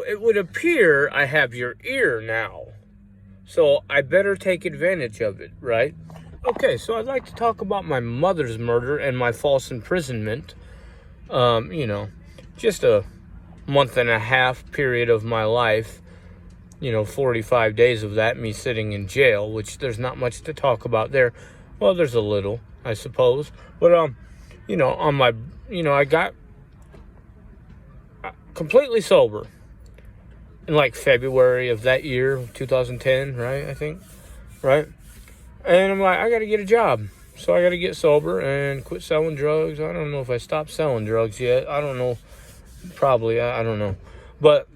it would appear I have your ear now. So I better take advantage of it, right? Okay, so I'd like to talk about my mother's murder and my false imprisonment. Just a month and a half period of my life. 45 days of that, me sitting in jail, which there's not much to talk about there. Well, there's a little, I suppose. But, I got completely sober in like February of that year, 2010, right? I think, right? And I'm like, I got to get a job. So I got to get sober and quit selling drugs. I don't know if I stopped selling drugs yet. I don't know. Probably. I don't know. But,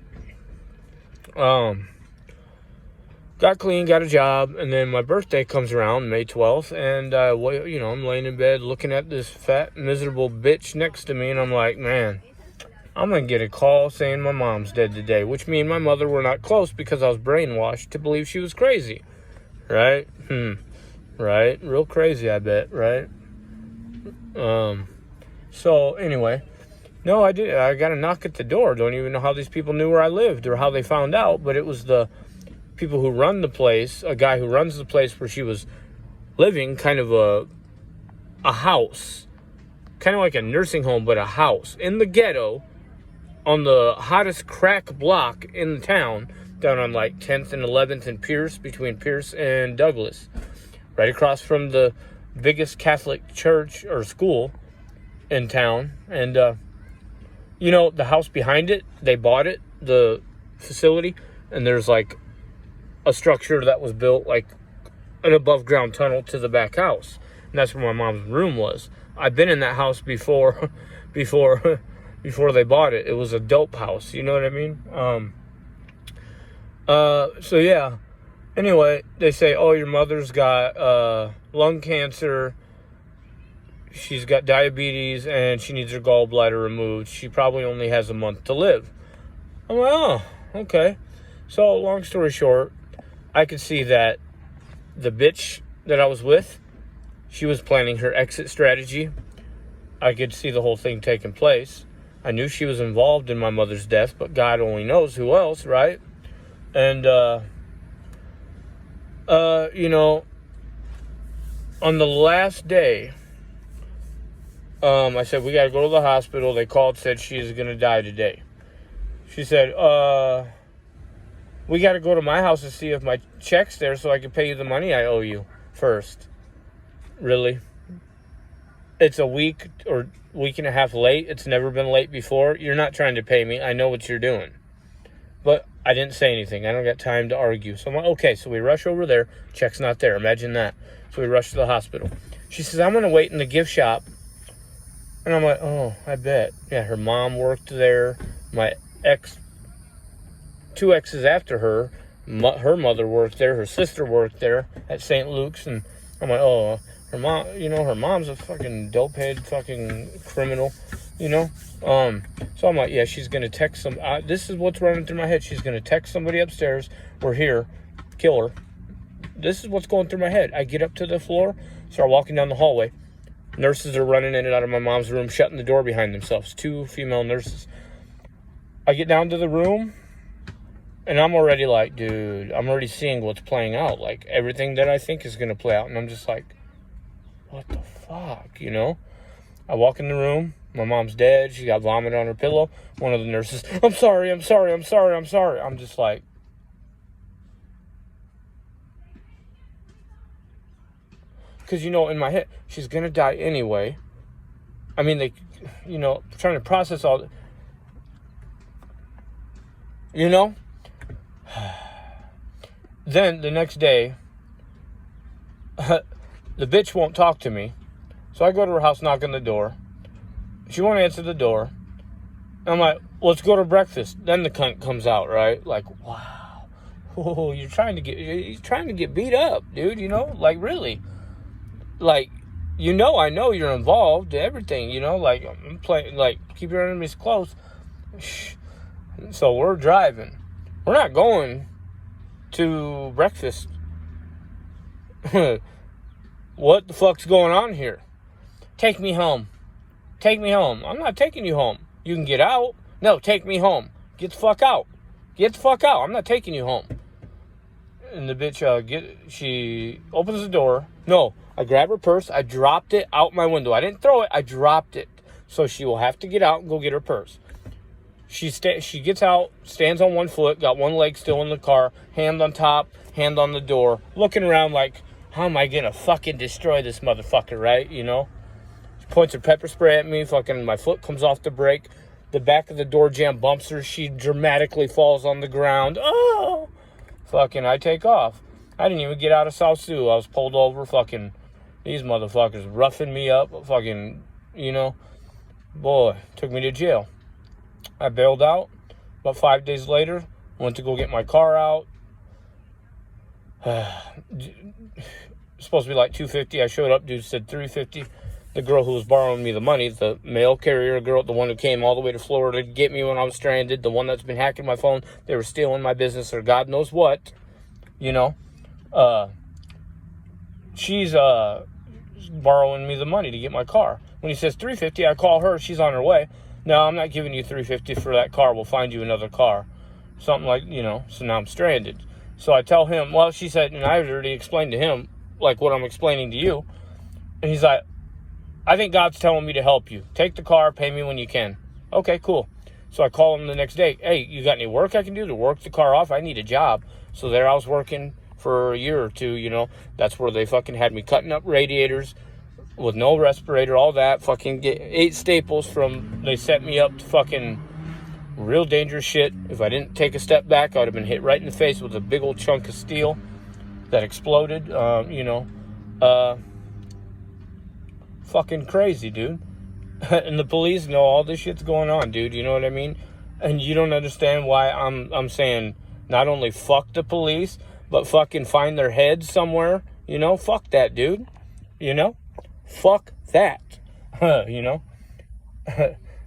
got clean, got a job, and then my birthday comes around, May 12th, and, I'm laying in bed looking at this fat, miserable bitch next to me, and I'm like, man, I'm going to get a call saying my mom's dead today, which me and my mother were not close because I was brainwashed to believe she was crazy, right? Right? Real crazy, I bet, right? So, anyway, no, I did. I got a knock at the door. Don't even know how these people knew where I lived or how they found out, but it was the people who run the place, a guy who runs the place where she was living, kind of a house, kind of like a nursing home, but a house in the ghetto on the hottest crack block in the town, down on like 10th and 11th and Pierce, between Pierce and Douglas, right across from the biggest Catholic church or school in town. And, the house behind it, they bought it, the facility, and there's like a structure that was built like an above ground tunnel to the back house. And that's where my mom's room was. I've been in that house before they bought it. It was a dope house. You know what I mean? So yeah. Anyway, they say, oh, your mother's got lung cancer. She's got diabetes and she needs her gallbladder removed. She probably only has a month to live. I'm like, oh, okay. So long story short, I could see that the bitch that I was with, she was planning her exit strategy. I could see the whole thing taking place. I knew she was involved in my mother's death, but God only knows who else, right? And, on the last day, I said, we got to go to the hospital. They called, said she's going to die today. She said, we got to go to my house to see if my check's there so I can pay you the money I owe you first. Really? It's a week or week and a half late. It's never been late before. You're not trying to pay me. I know what you're doing. But I didn't say anything. I don't got time to argue. So I'm like, okay, so we rush over there. Check's not there. Imagine that. So we rush to the hospital. She says, I'm going to wait in the gift shop. And I'm like, oh, I bet. Yeah, her mom worked there. My two exes after her, her mother worked there. Her sister worked there at St. Luke's. And I'm like, oh, her mom, her mom's a fucking dope-head fucking criminal, So I'm like, yeah, she's going to text some. This is what's running through my head. She's going to text somebody upstairs. We're here. Kill her. This is what's going through my head. I get up to the floor, start walking down the hallway. Nurses are running in and out of my mom's room, shutting the door behind themselves. 2 female nurses. I get down to the room, and I'm already like, dude, I'm already seeing what's playing out. Like, everything that I think is going to play out. And I'm just like, what the fuck, I walk in the room. My mom's dead. She got vomit on her pillow. One of the nurses, I'm sorry. I'm just like, because, in my head, she's going to die anyway. I mean, they, trying to process all, Then, the next day, the bitch won't talk to me. So I go to her house, knock on the door. She won't answer the door. I'm like, let's go to breakfast. Then the cunt comes out, right? Like, wow. Oh, he's trying to get beat up, dude, Like, really. Like, I know you're involved, everything, like, I'm playing, like, keep your enemies close. So we're driving. We're not going to breakfast. What the fuck's going on here? Take me home. I'm not taking you home. You can get out. No, take me home. Get the fuck out. Get the fuck out. I'm not taking you home. And the bitch, she opens the door. No, I grab her purse. I dropped it out my window. I didn't throw it. I dropped it. So she will have to get out and go get her purse. She gets out, stands on one foot, got one leg still in the car, hand on top, hand on the door, looking around like, how am I going to fucking destroy this motherfucker, right? You know? She points her pepper spray at me. Fucking my foot comes off the brake. The back of the door jamb bumps her. She dramatically falls on the ground. Oh! Fucking, I take off. I didn't even get out of South Sioux. I was pulled over. Fucking, these motherfuckers roughing me up. Fucking, you know? Boy, took me to jail. I bailed out. About 5 days later, went to go get my car out. Supposed to be like $250. I showed up. Dude said $350. The girl who was borrowing me the money, the mail carrier girl, the one who came all the way to Florida to get me when I was stranded, the one that's been hacking my phone, they were stealing my business or God knows what, you know. She's borrowing me the money to get my car. When he says $350, I call her. She's on her way. No, I'm not giving you $350 for that car. We'll find you another car. Something like, you know, so now I'm stranded. So I tell him, well, she said, and I already explained to him, like what I'm explaining to you. And he's like, I think God's telling me to help you. Take the car, pay me when you can. Okay, cool. So I call him the next day. Hey, you got any work I can do to work the car off? I need a job. So there I was working for a year or two, you know. That's where they fucking had me cutting up radiators with no respirator, all that. Fucking get 8 staples from, they set me up to fucking real dangerous shit. If I didn't take a step back, I would have been hit right in the face with a big old chunk of steel that exploded, you know. Fucking crazy, dude. And the police know all this shit's going on, dude. You know what I mean? And you don't understand why I'm saying not only fuck the police, but fucking find their heads somewhere. You know? Fuck that, dude. You know? Fuck that. You know?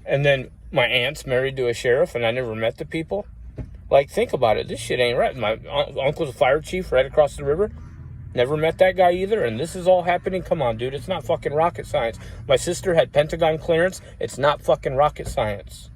And then my aunt's married to a sheriff and I never met the people. Like, think about it. This shit ain't right. My uncle's a fire chief right across the river. Never met that guy either, and this is all happening. Come on, dude. It's not fucking rocket science. My sister had Pentagon clearance. It's not fucking rocket science.